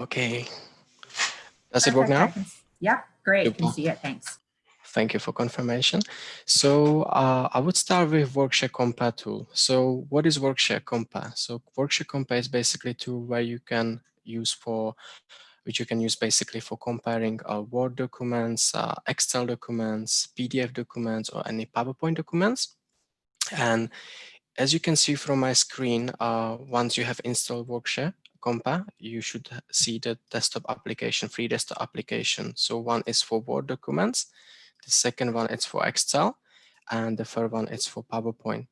Okay. Does it work Perfect. now? Yeah, great. Can Super. see it. Thanks. Thank you for confirmation. So I would start with Workshare Compa tool. So what is Workshare Compa? So Workshare Compa is basically a tool where you can use which you can use basically for comparing Word documents, Excel documents, PDF documents, or any PowerPoint documents. And as you can see from my screen, once you have installed Workshare Compa, you should see the desktop application, free desktop application. So one is for Word documents, the second one is for Excel, and the third one is for PowerPoint.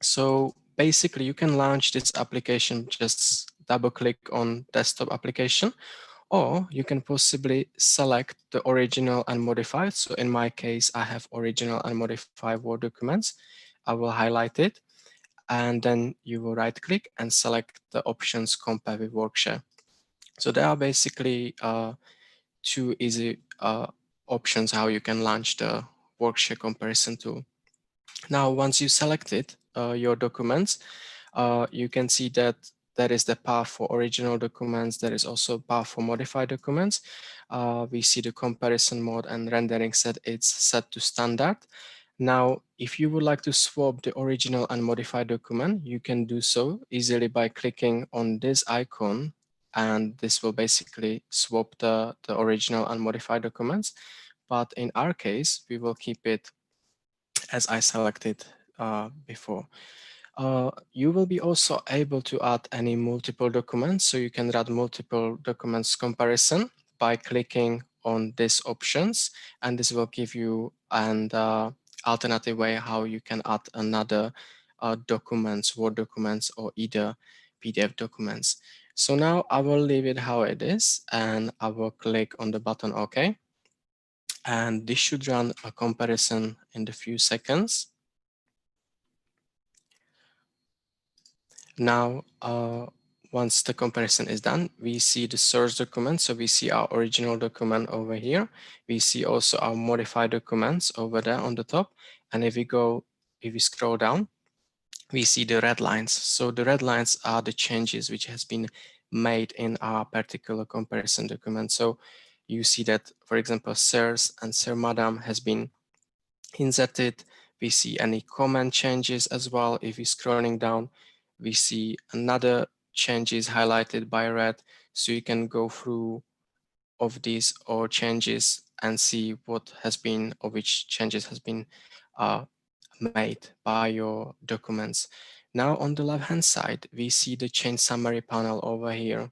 So basically, you can launch this application, just double click on desktop application, or you can possibly select the original and modified. So in my case, I have original and modified Word documents. I will highlight it, and then you will right click and select the options Compare with Workshare. So there are basically two easy options how you can launch the Workshare comparison tool. Now, once you selected your documents, you can see that that is the path for original documents. There is also a path for modified documents. We see the comparison mode and rendering set. It's set to standard. Now, if you would like to swap the original and modified document, you can do so easily by clicking on this icon, and this will basically swap the original and modified documents. But in our case, we will keep it as I selected before. You will be also able to add any multiple documents, so you can add multiple documents comparison by clicking on these options, and this will give you an alternative way how you can add another documents, Word documents, or either PDF documents. So now I will leave it how it is, and I will click on the button OK. And this should run a comparison in a few seconds. Now, once the comparison is done, we see the source document. So we see our original document over here. We see also our modified documents over there on the top. And if we scroll down, we see the red lines. So the red lines are the changes which has been made in our particular comparison document. So you see that, for example, sirs and sir madam has been inserted. We see any comment changes as well. If we're scrolling down, we see another changes highlighted by red. So you can go through of these or changes and see what has been or which changes has been made by your documents. Now on the left hand side, we see the change summary panel over here.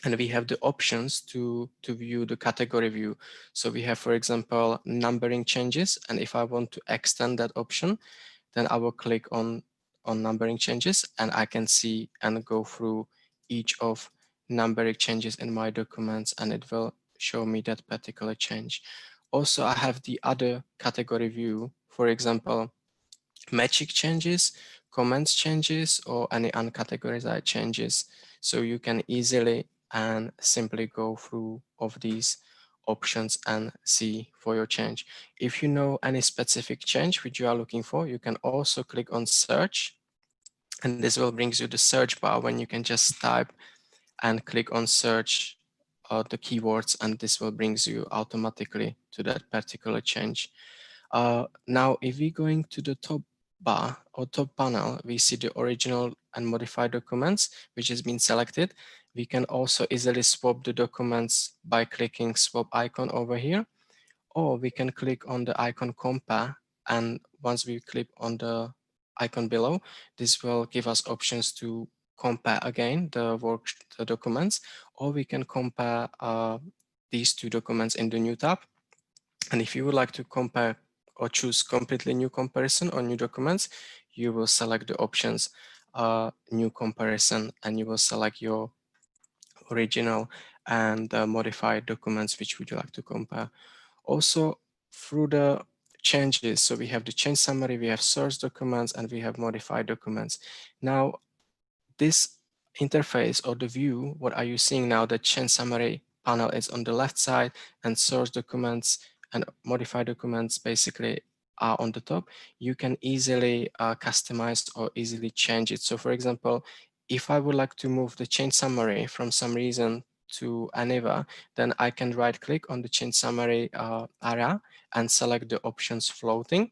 And we have the options to view the category view. So we have, for example, numbering changes. And if I want to extend that option, then I will click on numbering changes, and I can see and go through each of numbering changes in my documents, and it will show me that particular change. Also, I have the other category view, for example, magic changes, comments changes, or any uncategorized changes. So you can easily and simply go through of these options and see for your change. If you know any specific change which you are looking for, you can also click on search, and this will bring you the search bar when you can just type and click on search the keywords, and this will bring you automatically to that particular change. Now, if we're going to the top bar or top panel, we see the original and modified documents, which has been selected. We can also easily swap the documents by clicking swap icon over here, or we can click on the icon compare. And once we click on the icon below, this will give us options to compare again the documents, or we can compare these two documents in the new tab. And if you would like to compare or choose completely new comparison or new documents, you will select the options new comparison, and you will select your original and modified documents which would you like to compare. Also, through the changes, so we have the change summary, we have source documents, and we have modified documents. Now, this interface or the view, what are you seeing now? The change summary panel is on the left side, and source documents and modified documents basically are on the top. You can easily customize or easily change it. So for example, if I would like to move the change summary from some reason to anywhere, then I can right click on the change summary area and select the options floating.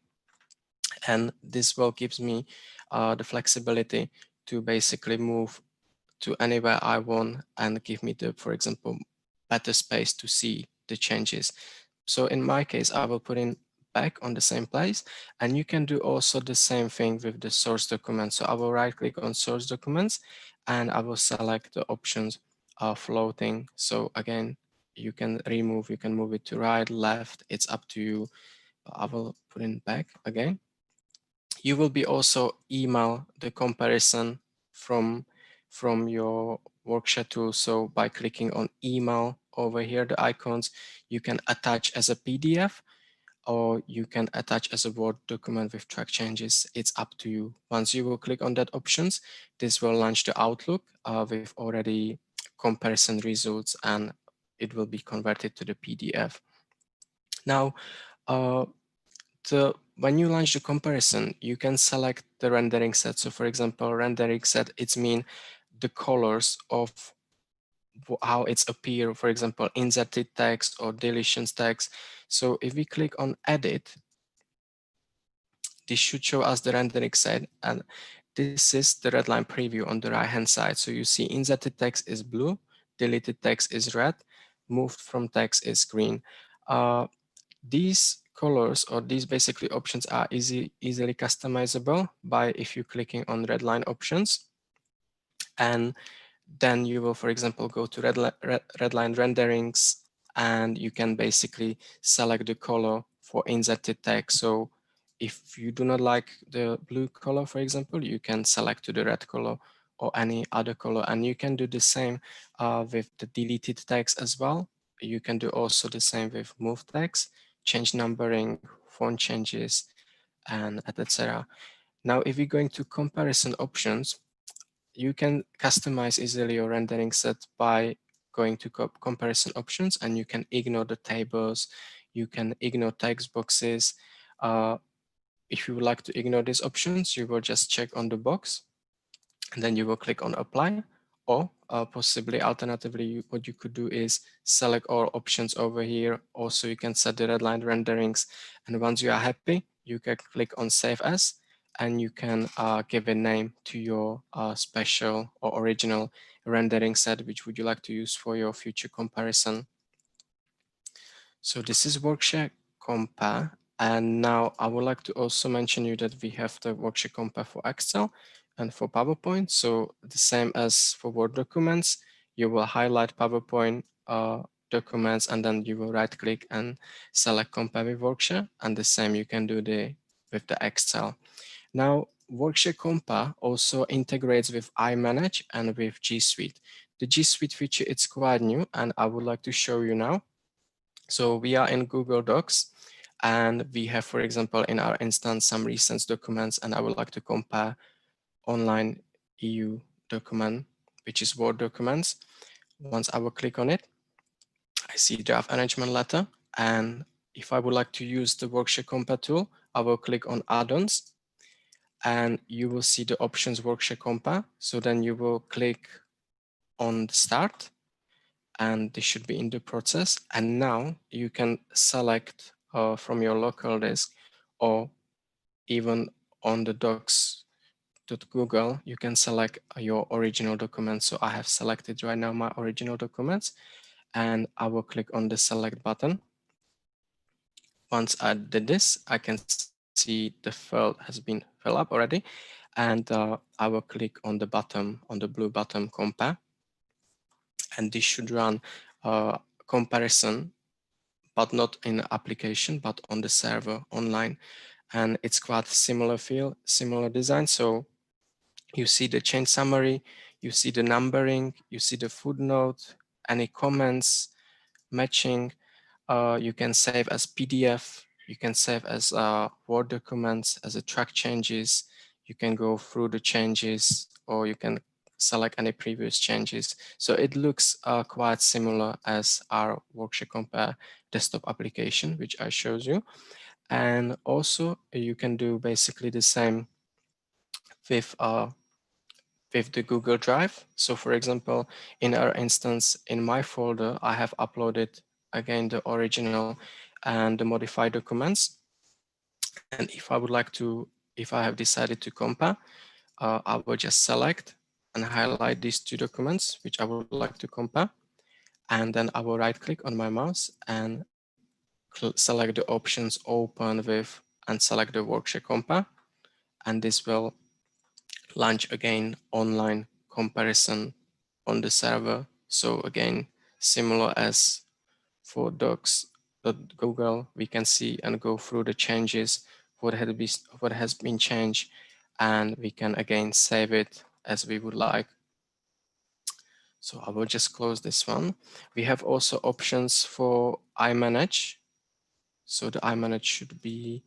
And this will gives me the flexibility to basically move to anywhere I want and give me the, for example, better space to see the changes. So in my case, I will put in back on the same place, and you can do also the same thing with the source document. So I will right click on source documents and I will select the options floating. So again, you can remove, you can move it to right, left, it's up to you. I will put in back again. You will be also email the comparison from your workshop tool. So by clicking on email over here, the icons, you can attach as a PDF or you can attach as a Word document with track changes. It's up to you. Once you will click on that options, this will launch the Outlook with already comparison results, and it will be converted to the PDF. Now, when you launch the comparison, you can select the rendering set. So for example, rendering set, it's mean the colors of how it's appear, for example, inserted text or deletions text. So if we click on edit, this should show us the rendering set, and this is the red line preview on the right hand side. So you see inserted text is blue, deleted text is red, moved from text is green. These colors or these basically options are easily customizable by if you're clicking on red line options, and then you will, for example, go to red line renderings, and you can basically select the color for inserted text. So if you do not like the blue color, for example, you can select to the red color or any other color, and you can do the same with the deleted text as well. You can do also the same with move text, change numbering, font changes, and etc. Now, if we're going to comparison options, you can customize easily your rendering set by going to comparison options, and you can ignore the tables, you can ignore text boxes. If you would like to ignore these options, you will just check on the box and then you will click on apply, or possibly alternatively, what you could do is select all options over here. Also, you can set the redline renderings, and once you are happy, you can click on save as, and you can give a name to your special or original rendering set, which would you like to use for your future comparison. So this is Worksheet Compa. And now I would like to also mention you that we have the Worksheet Compa for Excel and for PowerPoint. So the same as for Word documents, you will highlight PowerPoint documents, and then you will right click and select Compare with Worksheet. And the same you can do with the Excel. Now, Worksheet Compa also integrates with iManage and with G Suite. The G Suite feature, it's quite new, and I would like to show you now. So we are in Google Docs, and we have, for example, in our instance, some recent documents, and I would like to compare online EU document, which is Word documents. Once I will click on it, I see draft arrangement letter. And if I would like to use the Worksheet Compa tool, I will click on add-ons, and you will see the options Worksheet Compa. So then you will click on the start, and this should be in the process. And now you can select from your local disk, or even on the docs.google, you can select your original documents. So I have selected right now my original documents, and I will click on the select button. Once I did this, I can see the file has been filled up already. And I will click on the bottom, on the blue button compare. And this should run comparison, but not in the application, but on the server online. And it's quite similar feel, similar design. So you see the change summary, you see the numbering, you see the footnote, any comments, matching. You can save as PDF, you can save as Word documents, as a track changes. You can go through the changes, or you can select any previous changes. So it looks quite similar as our Worksheet Compare desktop application, which I showed you. And also you can do basically the same with with the Google Drive. So for example, in our instance, in my folder, I have uploaded again the original and the modified documents. And if I would like to, if I have decided to compare, I will just select and highlight these two documents, which I would like to compare. And then I will right click on my mouse and select the options open with and select the worksheet compare. And this will launch again online comparison on the server. So again, similar as for docs.google, we can see and go through the changes, what has been changed, and we can again save it as we would like. So I will just close this one. We have also options for iManage. So the iManage should be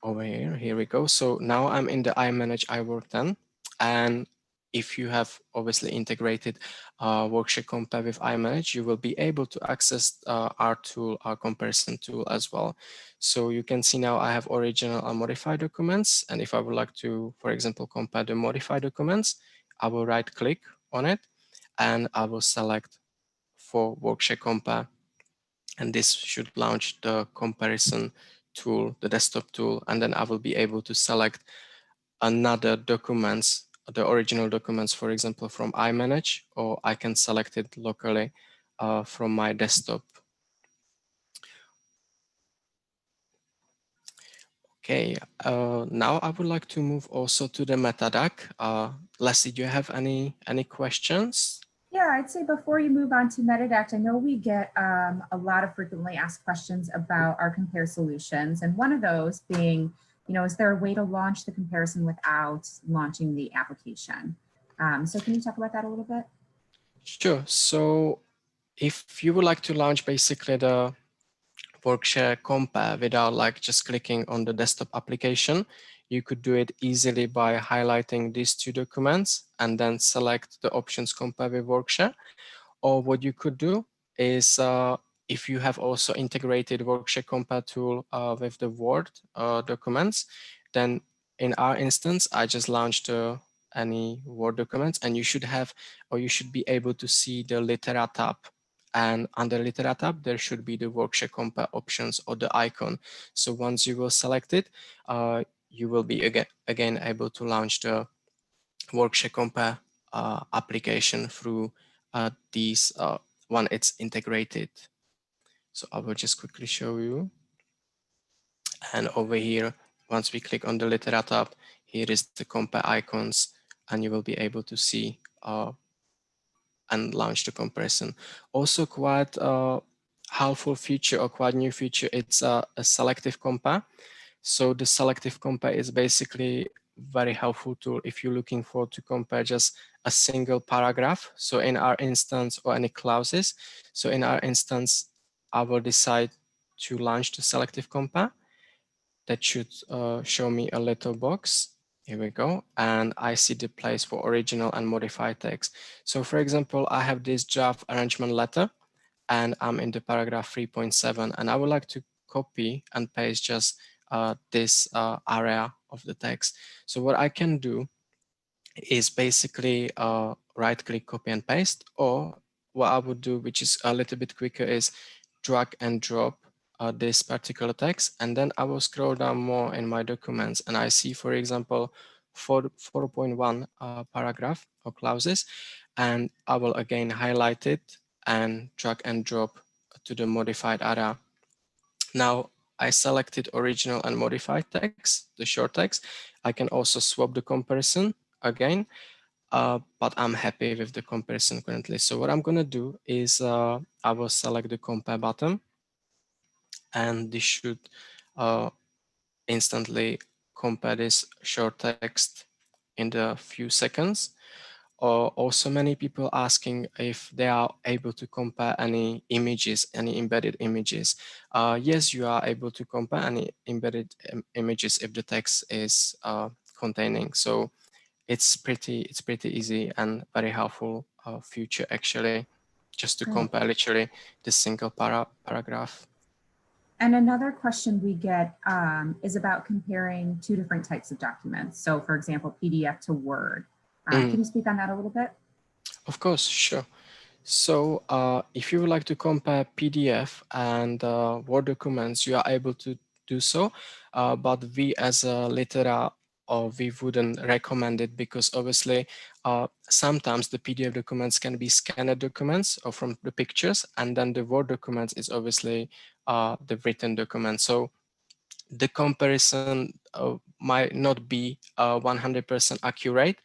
over here. Here we go. So now I'm in the iManage iWork10. And if you have obviously integrated Worksheet Compare with iManage, you will be able to access our tool, our comparison tool as well. So you can see now I have original and modified documents. And if I would like to, for example, compare the modified documents, I will right click on it and I will select for Worksheet Compare. And this should launch the comparison tool, the desktop tool, and then I will be able to select another documents, the original documents, for example, from iManage, or I can select it locally from my desktop. Okay, now I would like to move also to the Metadact. Leslie, do you have any questions? Yeah, I'd say before you move on to Metadact, I know we get a lot of frequently asked questions about our compare solutions. And one of those being, is there a way to launch the comparison without launching the application? So can you talk about that a little bit? Sure. So if you would like to launch basically the Worksheet Compare without like just clicking on the desktop application, you could do it easily by highlighting these two documents and then select the options Compare with Worksheet. Or what you could do is if you have also integrated Worksheet Compare tool with the Word documents, then in our instance, I just launched any Word documents and you should have, or you should be able to see the Litera tab. And under Litera tab, there should be the Worksheet Compare options or the icon. So once you will select it, you will be again able to launch the Worksheet Compare application through these when it's integrated. So I will just quickly show you. And over here, once we click on the Litera tab, here is the compare icons, and you will be able to see and launch the comparison. Also quite helpful feature or quite new feature, it's a selective compare. So the selective compare is basically very helpful tool if you're looking for to compare just a single paragraph. So in our instance, or any clauses. So in our instance, I will decide to launch the selective compare. That should show me a little box. Here we go. And I see the place for original and modified text. So for example, I have this draft arrangement letter and I'm in the paragraph 3.7 and I would like to copy and paste just this area of the text. So what I can do is basically right click, copy and paste, or what I would do, which is a little bit quicker, is drag and drop this particular text, and then I will scroll down more in my documents and I see, for example, 4.1 paragraph or clauses, and I will again highlight it and drag and drop to the modified area. Now I selected original and modified text, the short text. I can also swap the comparison again, but I'm happy with the comparison currently. So what I'm gonna do is I will select the compare button, and this should instantly compare this short text in the few seconds. Also many people asking if they are able to compare any images, any embedded images. Yes, you are able to compare any embedded images if the text is containing. So it's pretty easy and very helpful feature actually, just to compare literally the single paragraph. And another question we get is about comparing two different types of documents. So for example, PDF to Word. Can you speak on that a little bit? Of course, sure. So if you would like to compare PDF and Word documents, you are able to do so. But we as a Litera, we wouldn't recommend it because obviously sometimes the PDF documents can be scanned documents or from the pictures, and then the Word documents is obviously the written document. So the comparison might not be 100% accurate,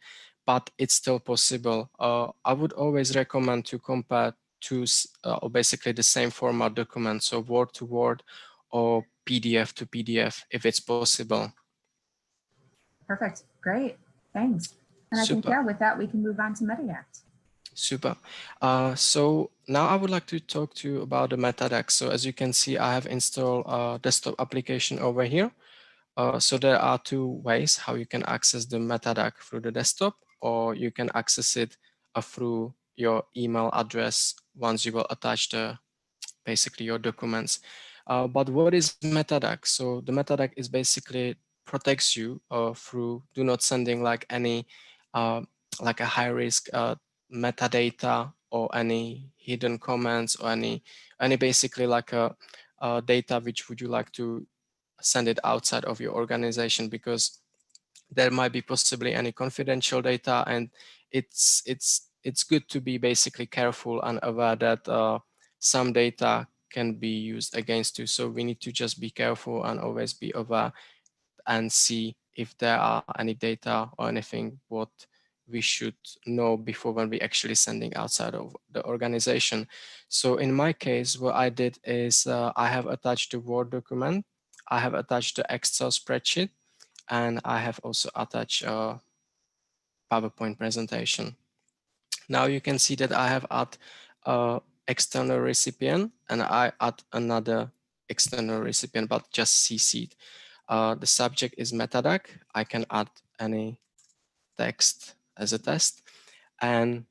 but it's still possible. I would always recommend to compare two or basically the same format documents, so Word to Word or PDF to PDF if it's possible. Perfect. Great. Thanks. And I think, Super. yeah, with that, we can move on to Metadact. Super. So now I would like to talk to you about the Metadact. So as you can see, I have installed a desktop application over here. So there are two ways how you can access the Metadact through the desktop, or you can access it through your email address once you will attach the basically your documents. But what is Metadact? So the Metadact is basically protects you through do not sending like any like a high risk metadata or any hidden comments or any basically like a data which would you like to send it outside of your organization, because there might be possibly any confidential data, and it's good to be basically careful and aware that some data can be used against you. So we need to just be careful and always be aware and see if there are any data or anything what we should know before when we actually sending outside of the organization. So in my case, what I did is I have attached the Word document, I have attached the Excel spreadsheet, and I have also attached a PowerPoint presentation. Now you can see that I have add external recipient and I add another external recipient, but just CC'd. The subject is Metadact. I can add any text as a test, and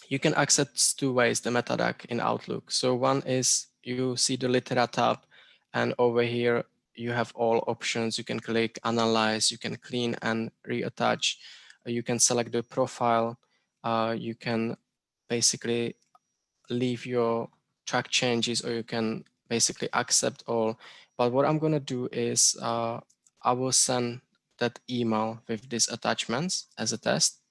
you can access two ways the Metadact in Outlook. So one is you see the Litera tab, and over here you have all options. You can click analyze, you can clean and reattach, you can select the profile, you can basically leave your track changes, or you can basically accept all. But what I'm gonna do is I will send that email with these attachments as a test.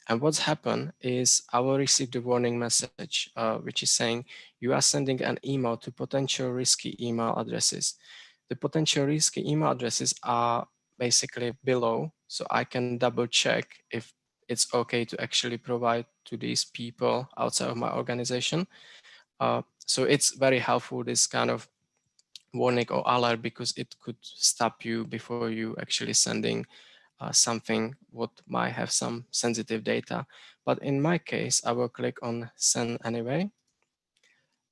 And what's happened is I will receive the warning message, which is saying you are sending an email to potential risky email addresses. The potential risky email addresses are basically below, so I can double check if it's okay to actually provide to these people outside of my organization. So it's very helpful, this kind of warning or alert, because it could stop you before you actually sending something what might have some sensitive data. But in my case, I will click on send anyway.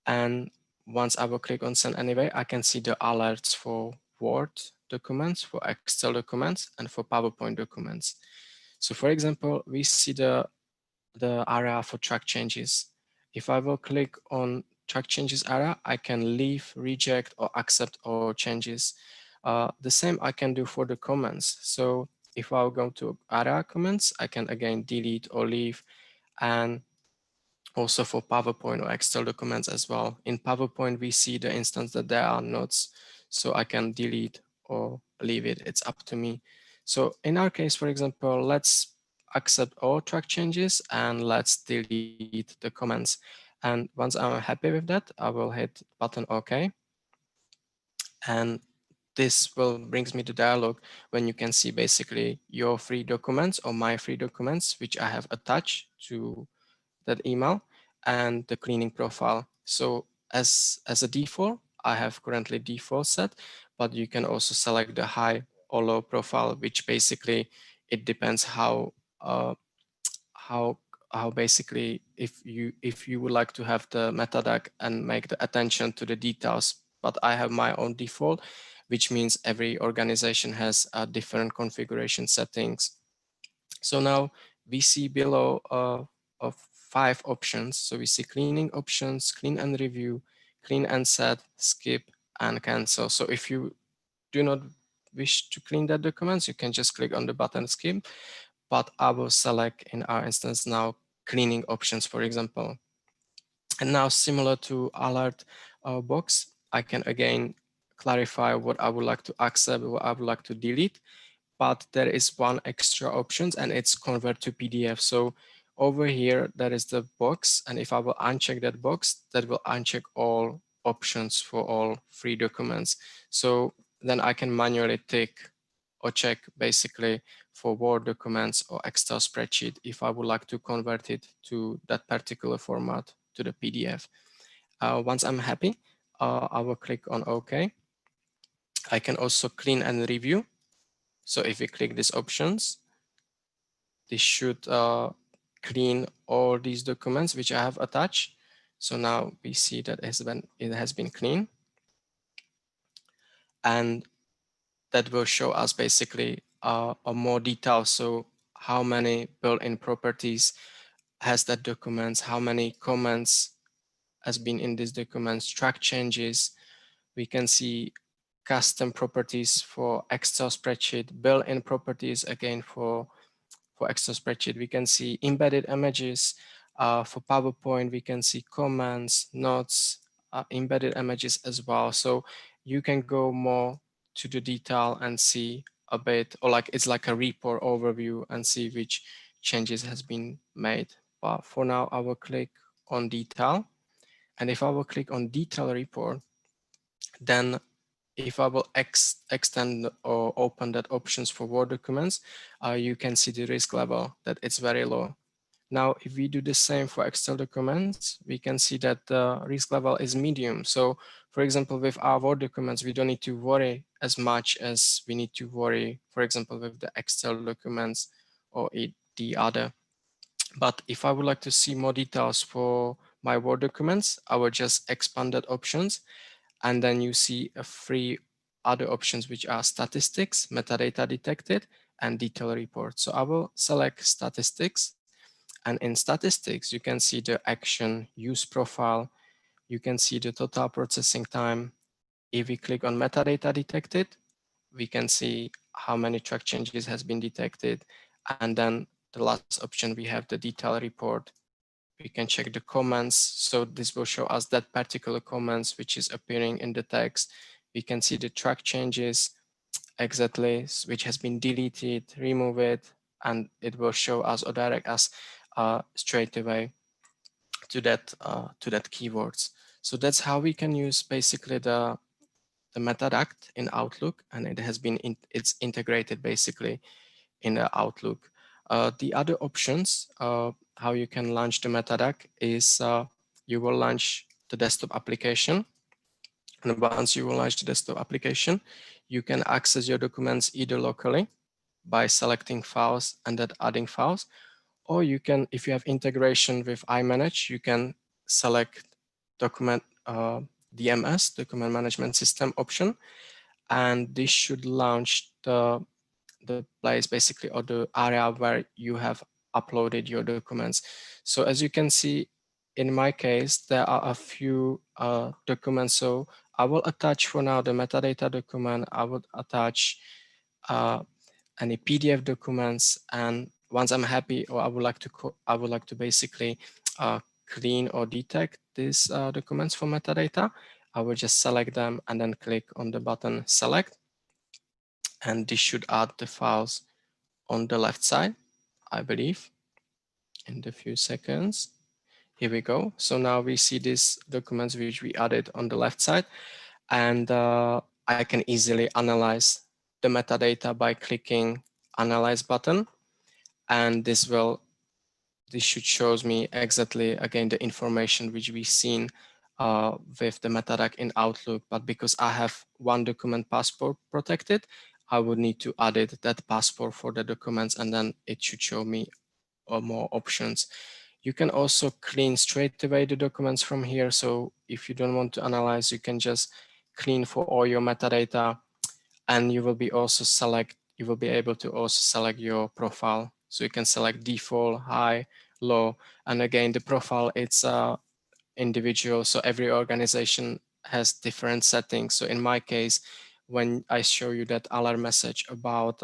And once I will click on send anyway, I can see the alerts for Word documents, for Excel documents, and for PowerPoint documents. So for example, we see the area for track changes. If I will click on track changes area, I can leave, reject, or accept all changes. The same I can do for the comments. So if I go to area comments, I can again delete or leave, and also for PowerPoint or Excel documents as well. In PowerPoint, we see the instance that there are notes, so I can delete or leave it. It's up to me. So in our case, for example, let's accept all track changes and let's delete the comments. And once I'm happy with that, I will hit button OK. And this will brings me to dialog when you can see basically your free documents or my free documents, which I have attached to that email, and the cleaning profile. So as a default, I have currently default set, but you can also select the high or low profile, which basically it depends how how basically if you would like to have the Metadact and make the attention to the details. But I have my own default, which means every organization has different configuration settings. So now we see below of 5 options. So we see cleaning options, clean and review, clean and set, skip, and cancel. So if you do not wish to clean that documents, you can just click on the button skip. but I will select in our instance now cleaning options, for example. And now similar to alert box, I can again clarify what I would like to accept, what I would like to delete, but there is one extra options and it's convert to PDF. So over here, there is the box. And if I will uncheck that box, that will uncheck all options for all free documents. So then I can manually tick or check basically for Word documents or Excel spreadsheet if I would like to convert it to that particular format to the PDF. Once I'm happy, I will click on OK. I can also clean and review. So if we click these options, this should clean all these documents which I have attached. So now we see that it has been cleaned, and that will show us basically a more detail. So how many built-in properties has that documents, how many comments has been in these documents, track changes. We can see custom properties for Excel spreadsheet, built-in properties again for Excel spreadsheet. We can see embedded images. For PowerPoint, we can see comments, notes, embedded images as well. So you can go more to the detail and see a bit, or like it's like a report overview and see which changes has been made. But for now, I will click on detail. And if I will click on detail report, then if I will extend or open that options for Word documents, you can see the risk level that it's very low. Now, if we do the same for Excel documents, we can see that the risk level is medium. So for example, with our Word documents, we don't need to worry as much as we need to worry, for example, with the Excel documents or the other. But if I would like to see more details for my Word documents, I will just expand that options. And then you see a free other options, which are statistics, metadata detected, and detail report. So I will select statistics. And in statistics, you can see the action use profile. You can see the total processing time. If we click on metadata detected, we can see how many track changes has been detected. And then the last option, we have the detail report. We can check the comments. So this will show us that particular comments which is appearing in the text. We can see the track changes exactly, which has been deleted, remove it, and it will show us or direct us straight away to that keywords. So that's how we can use basically the Metadact in Outlook, and it has been it's integrated basically in the Outlook. The other options, how you can launch the Metadact is you will launch the desktop application. And once you will launch the desktop application, you can access your documents either locally by selecting files and then adding files, or you can, if you have integration with iManage, you can select document DMS, document management system option, and this should launch the place basically, or the area where you have uploaded your documents. So as you can see, in my case, there are a few documents. So I will attach for now the metadata document. I would attach uh, any PDF documents, and once I'm happy, or I would like to basically clean or detect these documents for metadata, I will just select them and then click on the button select, and this should add the files on the left side, I believe, in a few seconds. Here we go. So now we see these documents which we added on the left side, and I can easily analyze the metadata by clicking Analyze button, and this should shows me exactly again the information which we've seen with the Metadact in Outlook. But because I have one document passport protected, I would need to edit that passport for the documents, and then it should show me more options. You can also clean straight away the documents from here. So if you don't want to analyze, you can just clean for all your metadata, and you will be able to also select your profile. So you can select default, high, low, and again, the profile, it's individual. So every organization has different settings. So in my case, when I show you that alert message about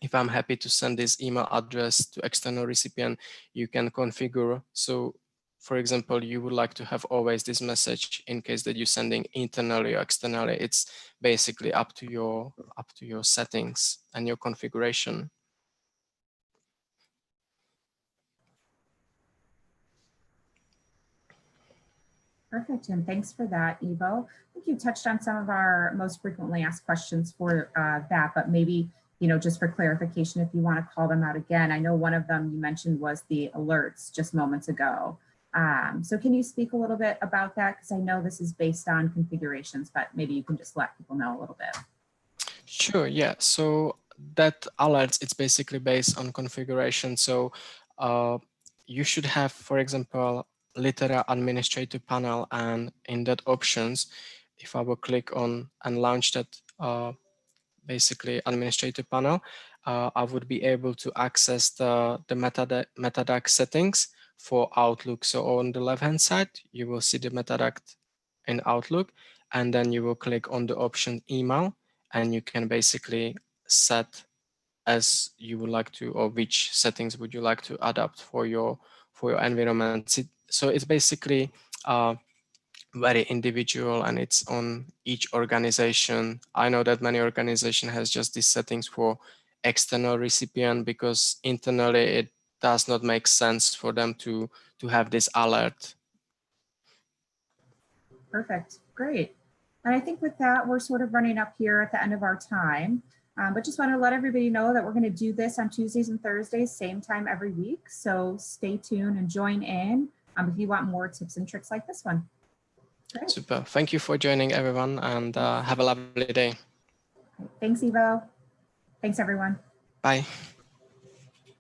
if I'm happy to send this email address to external recipient, you can configure. So for example, you would like to have always this message in case that you're sending internally or externally. It's basically up to your settings and your configuration. Perfect, and thanks for that, Ivo. I think you touched on some of our most frequently asked questions for that, but maybe, just for clarification, if you want to call them out again. I know one of them you mentioned was the alerts just moments ago. So can you speak a little bit about that? Because I know this is based on configurations, but maybe you can just let people know a little bit. Sure, yeah. So that alerts, it's basically based on configuration. So you should have, for example, Litera administrator panel, and in that options, if I will click on and launch that basically administrator panel, I would be able to access the Metadact settings for Outlook. So on the left-hand side, you will see the Metadact in Outlook, and then you will click on the option email, and you can basically set as you would like to, or which settings would you like to adapt for your environment. So it's basically very individual, and it's on each organization. I know that many organization has just these settings for external recipient, because internally it does not make sense for them to have this alert. Perfect, great. And I think with that, we're sort of running up here at the end of our time. But just want to let everybody know that we're going to do this on Tuesdays and Thursdays, same time every week. So stay tuned and join in if you want more tips and tricks like this one. Great. Super. Thank you for joining, everyone, and have a lovely day. Thanks, Ivo. Thanks, everyone. Bye.